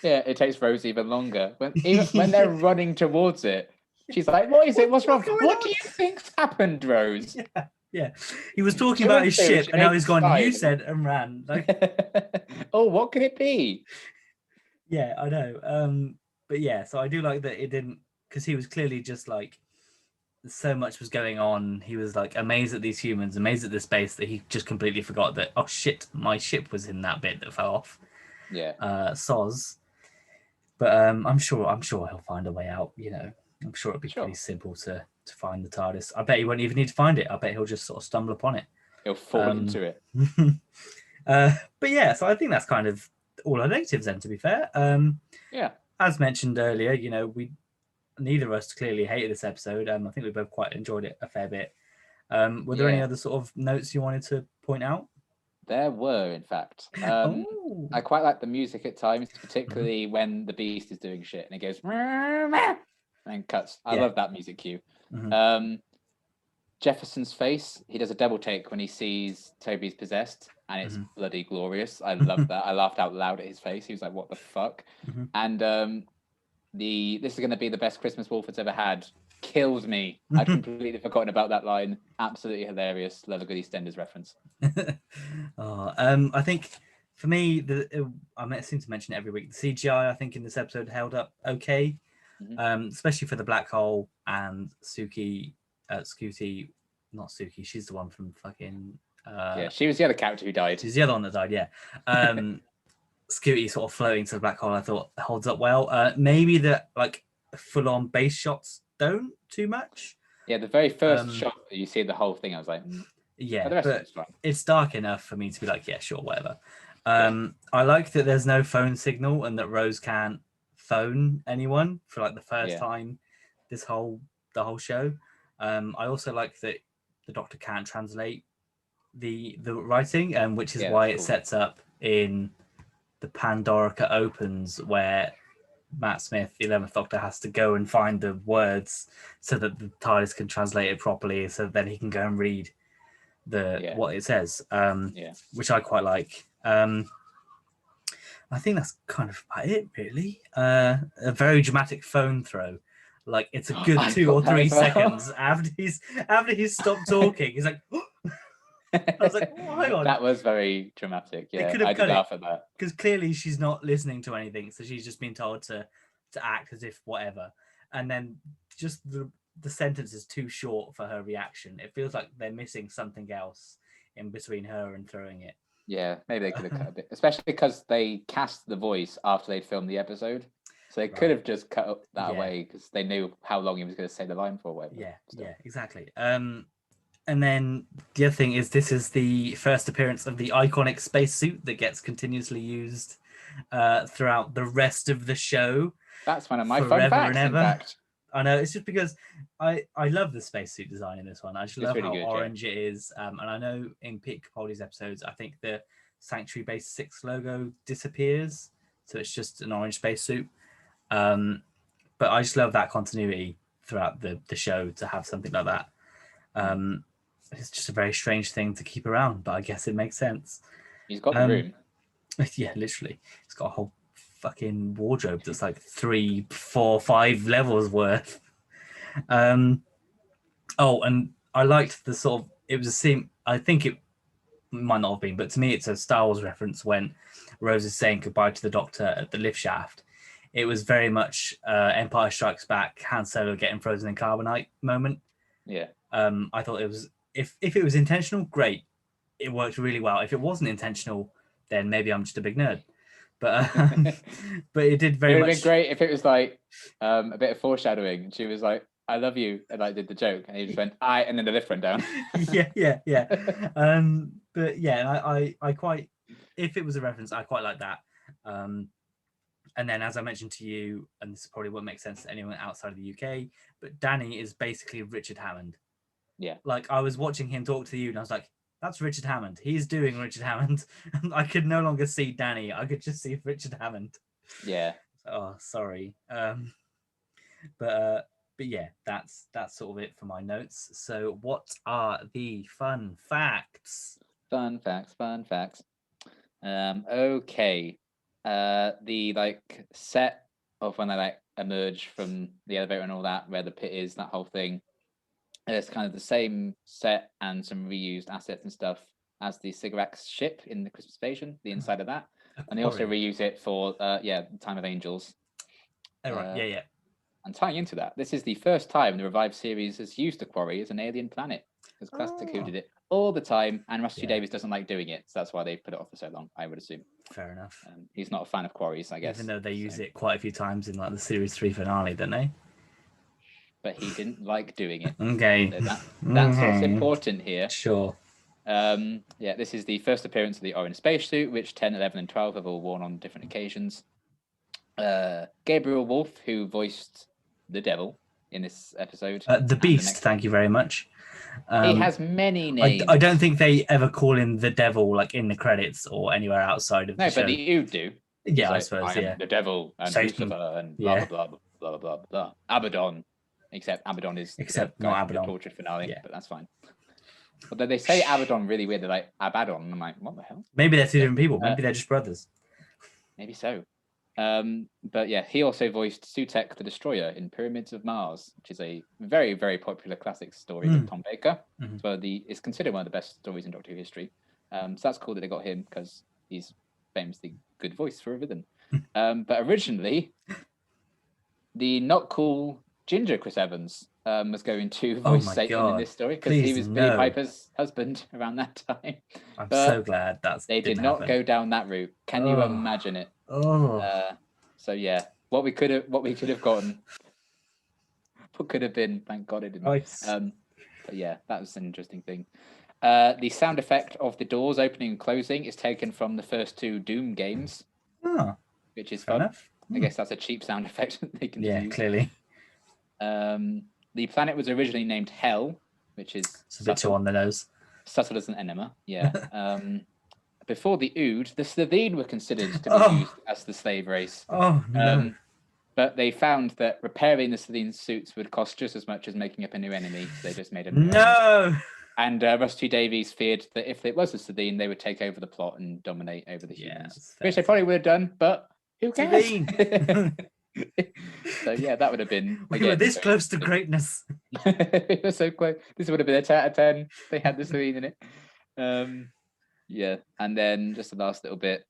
Yeah, it takes Rose even longer. When they're running towards it, she's like, what is it? What's wrong? What do you think's happened, Rose? Yeah. He was talking about his ship and now he's gone, you said, and ran. Like, oh, what could it be? Yeah, I know. But yeah, so I do like that it didn't, because he was clearly just like, so much was going on. He was like amazed at these humans, amazed at this base, that he just completely forgot that, oh shit, my ship was in that bit that fell off. Yeah. Soz. But I'm sure he'll find a way out. I'm sure it'll be Sure. pretty simple to find the TARDIS. I bet he won't even need to find it. I bet he'll just sort of stumble upon it. He'll fall into it. But yeah, so I think that's kind of all our negatives then, to be fair. Yeah. As mentioned earlier, we neither of us clearly hated this episode. I think we both quite enjoyed it a fair bit. Were there any other sort of notes you wanted to point out? There were, in fact. I quite like the music at times, particularly when the beast is doing shit and it goes and cuts. I love that music cue. Jefferson's face, he does a double take when he sees Toby's possessed, and it's bloody glorious. I love that. I laughed out loud at his face. He was like, what the fuck? And this is going to be the best Christmas Wolford's ever had kills me. I'd completely forgotten about that line. Absolutely hilarious. Love a good EastEnders reference. I think for me, I seem to mention it every week. The CGI, I think, in this episode held up okay, especially for the black hole and Scooty. Not Suki. She's the one from fucking. She was the other character who died. She's the other one that died. Yeah. Scooty sort of floating to the black hole, I thought holds up well. Maybe the like full-on base shots don't too much. Yeah, the very first shot that you see the whole thing, I was like, yeah, but it's dark enough for me to be like, yeah, sure, whatever. I like that there's no phone signal and that Rose can't phone anyone for like the first time the whole show. I also like that the Doctor can't translate the writing, which is why it sets up in the Pandorica opens where Matt Smith, the 11th Doctor, has to go and find the words so that the TARDIS can translate it properly, so then he can go and read what it says, which I quite like. I think that's kind of about it, really. A very dramatic phone throw. Like, it's a good 2 or 3 seconds after he's stopped talking. He's like, I was like, oh, hang on. That was very dramatic. Yeah, I did laugh at that. Because clearly she's not listening to anything, so she's just been told to act as if whatever. And then just the sentence is too short for her reaction. It feels like they're missing something else in between her and throwing it. Yeah, maybe they could have cut a bit, especially because they cast the voice after they'd filmed the episode. So they could have just cut that away because they knew how long he was going to say the line for. Whatever. Yeah, exactly. And then the other thing is this is the first appearance of the iconic spacesuit that gets continuously used throughout the rest of the show. That's one of my fun facts, in fact. I know, it's just because I love the spacesuit design in this one. I just love really how orange it is. And I know in Pete Capaldi's episodes, I think the Sanctuary Base 6 logo disappears. So it's just an orange spacesuit. But I just love that continuity throughout the show to have something like that. It's just a very strange thing to keep around, but I guess it makes sense. He's got the room. Yeah, literally. He's got a whole fucking wardrobe that's like 3, 4, 5 levels worth. And I liked the sort of, it was a scene, I think it might not have been, but to me it's a Star Wars reference when Rose is saying goodbye to the Doctor at the lift shaft. It was very much Empire Strikes Back, Han Solo getting frozen in carbonite moment. Yeah. I thought it was, if it was intentional, great. It worked really well. If it wasn't intentional, then maybe I'm just a big nerd. But but it did very much. It would have been great if it was like a bit of foreshadowing. She was like, "I love you," and I did the joke, and he just went, "I," and then the lift went down. yeah. But yeah, I quite, if it was a reference, I quite like that. And then, as I mentioned to you, and this probably won't make sense to anyone outside of the UK, but Danny is basically Richard Hammond. Yeah. Like, I was watching him talk to you, and I was like, that's Richard Hammond. He's doing Richard Hammond. I could no longer see Danny. I could just see Richard Hammond. Yeah. Oh, sorry. But yeah, that's sort of it for my notes. So, what are the fun facts? Fun facts. Okay. The like set of when they like emerge from the elevator and all that, where the pit is, that whole thing. It's kind of the same set and some reused assets and stuff as the Sigarax ship in the Christmas Invasion, the inside of that. And they also reuse it for Time of Angels. Oh, right. Yeah. And tying into that, this is the first time the revived series has used the quarry as an alien planet. Because Classic Who did it all the time, and Rusty Davies doesn't like doing it, so that's why they put it off for so long, I would assume. Fair enough. He's not a fan of quarries, I guess. Even though they use it quite a few times in like the series 3 finale, don't they? But he didn't like doing it. Okay. So that's what's important here. Sure. This is the first appearance of the orange spacesuit, which 10, 11, and 12 have all worn on different occasions. Gabriel Wolf, who voiced the devil in this episode. The Beast, thank you very much. He has many names. I don't think they ever call him the devil like in the credits or anywhere outside of the show. No, but the Ood do. Yeah, I like, suppose, I am the devil and Lucifer and blah, blah, blah, blah, blah, blah, blah. Abaddon. Except Abaddon is not Abaddon. The tortured finale, but that's fine. Although they say Abaddon really weird. They're like, Abaddon. And I'm like, what the hell? Maybe they're two different people. Maybe they're just brothers. Maybe so. But yeah, he also voiced Sutekh the Destroyer in Pyramids of Mars, which is a very, very popular classic story with Tom Baker. So it's considered one of the best stories in Doctor Who history. So that's cool that they got him because he's famously good voice for a villain. But originally, the not cool ginger Chris Evans was going to voice Satan in this story because he was Billy Piper's husband around that time. I'm so glad they did not go down that route. Can you imagine it? So yeah, what we could have gotten, what could have been. Thank God it didn't. Nice. But yeah, that was an interesting thing. The sound effect of the doors opening and closing is taken from the first 2 Doom games, which is fun. I guess that's a cheap sound effect they can use. Yeah, clearly. The planet was originally named Hell, which is a bit too on the nose. Subtle as an enema, yeah. Before the Ood, the Slitheen were considered to be used as the slave race. Oh, no. But they found that repairing the Slitheen suits would cost just as much as making up a new enemy. So they just made a new enemy. And Rusty Davies feared that if it was a Slitheen, they would take over the plot and dominate over the humans. Which they probably would have done, but who cares? So yeah, that would have been. We were this close to greatness. We were so close. This would have been a 10 out of 10. They had the Slitheen in it. Yeah, and then just the last little bit.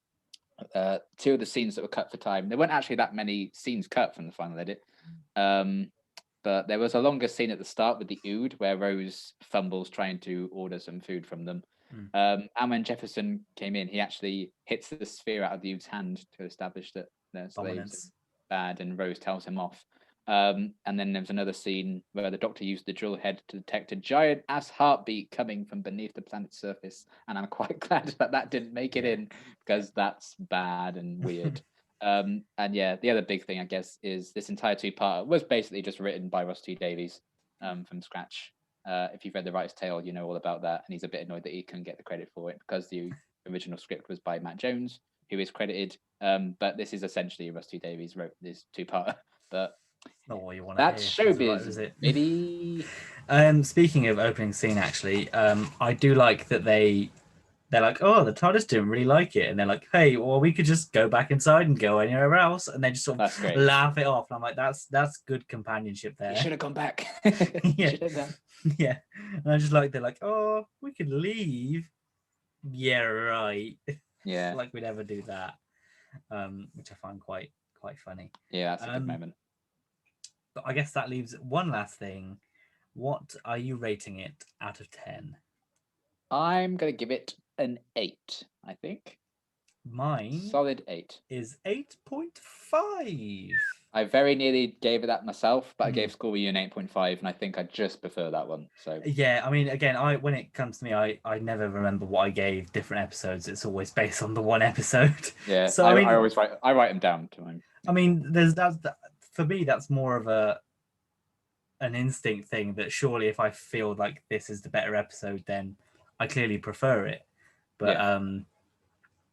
2 of the scenes that were cut for time. There weren't actually that many scenes cut from the final edit. But there was a longer scene at the start with the Ood where Rose fumbles trying to order some food from them. And when Jefferson came in, he actually hits the sphere out of the Ood's hand to establish that they're slaves bad, and Rose tells him off. And then there was another scene where the Doctor used the drill head to detect a giant ass heartbeat coming from beneath the planet's surface. And I'm quite glad that didn't make it in because that's bad and weird. And yeah, the other big thing, I guess, is this entire 2-part was basically just written by Rusty Davies from scratch. If you've read The Writer's Tale, you know all about that. And he's a bit annoyed that he couldn't get the credit for it because the original script was by Matt Jones, who is credited. But this is essentially Rusty Davies wrote this 2-part. But not what you want that's showbiz, is it? Maybe. Speaking of opening scene, actually, I do like that they're like, oh, the Tardis didn't really like it. And they're like, hey, well, we could just go back inside and go anywhere else. And they just sort of laugh it off. And I'm like, that's good companionship there. You should have gone back. Yeah. Yeah. And I just like, they're like, oh, we could leave. Yeah, right. Yeah. Like we'd ever do that. Which I find quite funny. Yeah, that's a good moment. But I guess that leaves one last thing. What are you rating it out of 10? I'm going to give it an 8, I think. Mine solid 8 is 8.5. I very nearly gave it that myself, but I gave School Reunion 8.5, and I think I just prefer that one. So yeah, I mean, again, when it comes to me, I never remember what I gave different episodes. It's always based on the one episode. Yeah, so I always write them down to him. I mean, for me, that's more of an instinct thing. That surely, if I feel like this is the better episode, then I clearly prefer it. But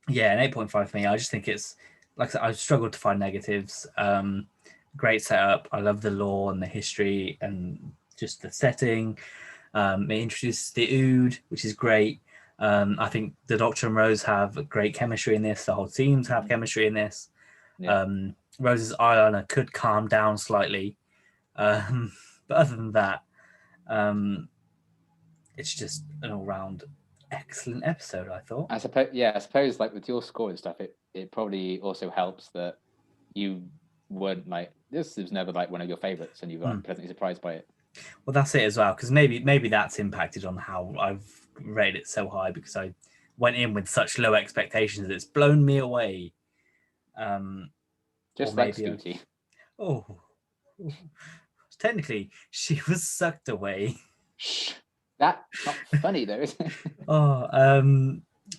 yeah, an 8.5 for me. I just think it's, like I said, I've struggled to find negatives. Great setup. I love the lore and the history and just the setting. It introduces the Ood, which is great. I think the Doctor and Rose have great chemistry in this. The whole teams have chemistry in this. Yeah. Rose's eyeliner could calm down slightly. But other than that, it's just an all-round excellent episode, I thought. I suppose like with your score and stuff, it probably also helps that you weren't like this was never like one of your favorites, and you were pleasantly surprised by it. Well, that's it as well, because maybe that's impacted on how I've rated it so high, because I went in with such low expectations. It's blown me away. Just like Scooty. Technically, she was sucked away. Shh. That's not funny though, is it?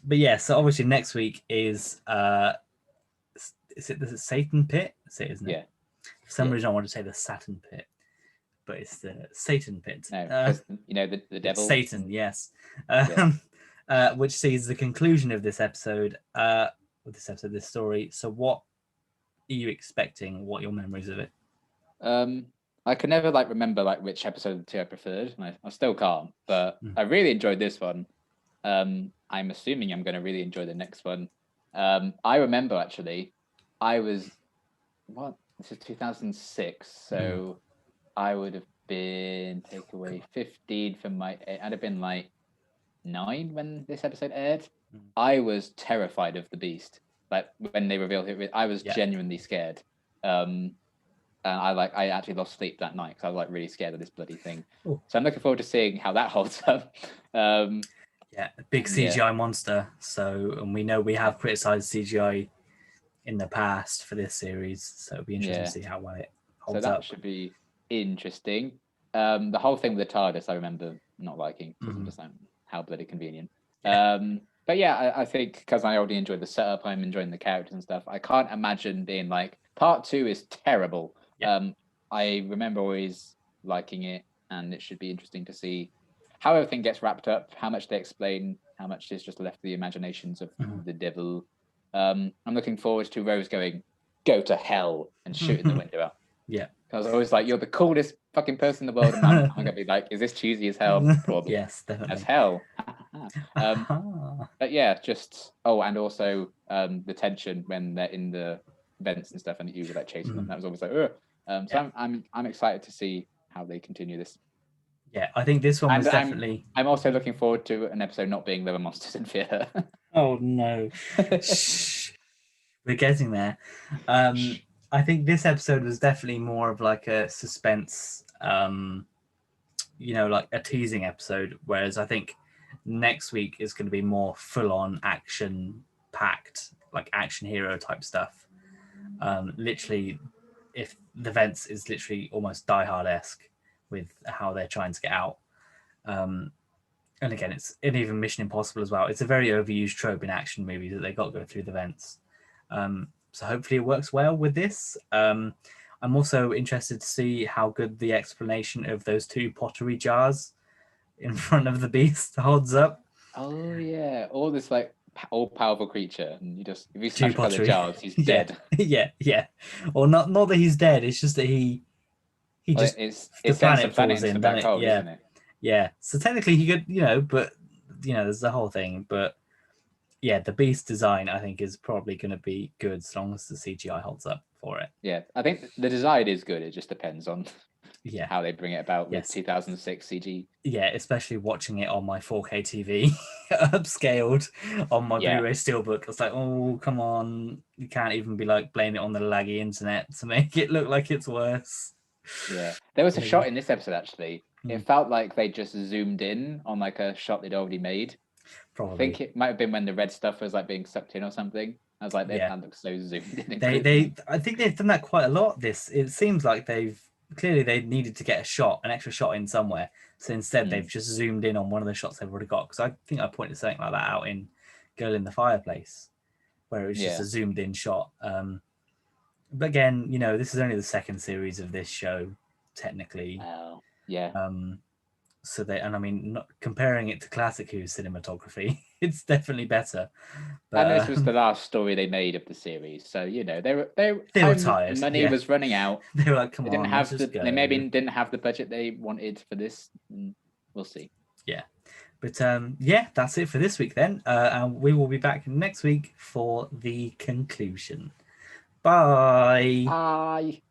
But yeah, so obviously next week is it Satan Pit? That's it, isn't it? Yeah. For some reason I want to say the Saturn Pit, but it's the Satan Pit. No, because the devil. Satan, yes. Which sees the conclusion of this episode, this story. So what are you expecting? What are your memories of it? I can never remember which episode of the two I preferred. I still can't, but I really enjoyed this one. I'm assuming I'm going to really enjoy the next one. I remember actually, this is 2006, so I would have been take away 15 from my. I'd have been 9 when this episode aired. I was terrified of the Beast. When they revealed it, I was genuinely scared. And I actually lost sleep that night because I was really scared of this bloody thing. Ooh. So I'm looking forward to seeing how that holds up. A big CGI monster. And we know we have criticized CGI in the past for this series, so it'll be interesting to see how well it holds up. So that should be interesting. The whole thing with the TARDIS, I remember not liking because I'm just how bloody convenient. But yeah, I think because I already enjoyed the setup, I'm enjoying the characters and stuff. I can't imagine being part 2 is terrible. I remember always liking it, and it should be interesting to see how everything gets wrapped up, how much they explain, how much is just left to the imaginations of the devil. I'm looking forward to Rose going, "Go to hell," and shooting the window out. Yeah. I was always you're the coolest fucking person in the world, and I'm going to be is this cheesy as hell? Probably. Yes, definitely. As hell. But yeah, just, and also the tension when they're in the vents and stuff, and you were chasing them. That was always ugh. So I'm excited to see how they continue this. Yeah, I think this one was definitely. I'm also looking forward to an episode not being Liver Monsters in Fear. Oh no! Shh. We're getting there. I think this episode was definitely more of a suspense, a teasing episode. Whereas I think next week is going to be more full-on action-packed, action hero type stuff. Literally. If the vents is literally almost Die Hard-esque with how they're trying to get out. And again, it's even Mission Impossible as well. It's a very overused trope in action movies that they got to go through the vents. So hopefully it works well with this. I'm also interested to see how good the explanation of those 2 pottery jars in front of the Beast holds up. Oh yeah, all this all-powerful creature, and if you smash by the jars, he's dead. yeah. Or not that he's dead. It's just that he just the planet falls in, doesn't it? Isn't it? Yeah. So technically he could, but there's the whole thing. But yeah, the Beast design I think is probably going to be good as long as the CGI holds up for it. Yeah, I think the design is good. It just depends on how they bring it about with 2006 CG. Yeah, especially watching it on my 4K TV, upscaled on my Blu-ray Steelbook. It's oh, come on. You can't even be blaming it on the laggy internet to make it look like it's worse. Yeah. There was a shot in this episode, actually. It felt like they just zoomed in on a shot they'd already made. Probably. I think it might have been when the red stuff was being sucked in or something. I was that looks so zoomed in. I think they've done that quite a lot. It seems like they needed to get an extra shot in somewhere. So instead they've just zoomed in on one of the shots they've already got. Because I think I pointed something like that out in Girl in the Fireplace, where it was just a zoomed in shot. But again, this is only the 2nd series of this show, technically. Oh, yeah. So not comparing it to Classic Who's cinematography, it's definitely better. But, and this was the last story they made of the series, so they were tired. Money was running out. They were come they on. Didn't have they maybe didn't have the budget they wanted for this. We'll see. Yeah, but that's it for this week then, and we will be back next week for the conclusion. Bye. Bye.